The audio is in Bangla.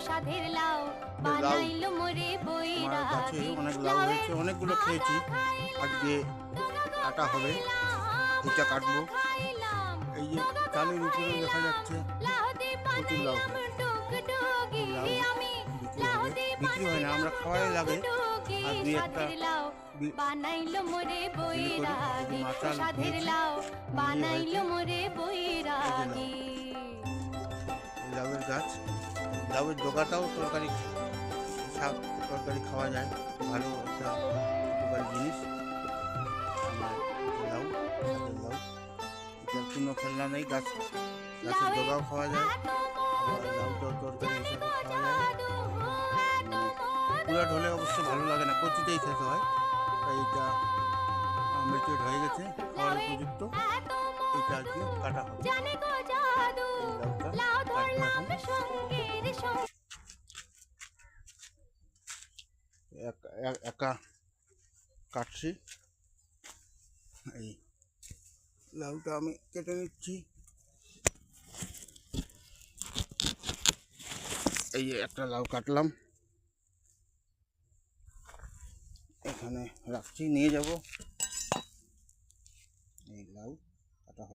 সাধের লাউ বানাইলো মোরে বইরা গাছে অনেক লাউ হয়েছে, অনেকগুলো খেয়েছি। আজকে কাটা হবে, এটা কাটবো। এই যে চালের উপরে দেখা যাচ্ছে প্রচুর লাউ হয়েছে। লাউ বিক্রি হবে, বিক্রি হয় না, আমরা খাওয়াই লাগে। আর দুই একটা বানাইলো মোরে বইরাগি সাধের লাউ বানাইলো মোরে বইরাগি। লাউয়ের গাছ, লাউয়ের ডগাটাও তরকারি, শাক তরকারি খাওয়া যায়, ভালো একটা উপকারী জিনিস। লাউ, শাকের লাউ, এটার কোনো ফেলনা নেই, গাছের ডগাও খাওয়া যায়, আবার লাউটাও তরকারি হিসাবে খাওয়া যায়। পুরা ঢোলে অবশ্য ভালো লাগে না, কচিতেই খেতে হয়। তাই এটা মেচুর হয়ে গেছে, খাওয়ার উপযুক্ত। এটা আজকে কাটা হবে। একা কাটছি, এই লাউটা আমি কেটে নিচ্ছি। এই যে একটা লাউ কাটলাম, এখানে রাখছি, নিয়ে যাব।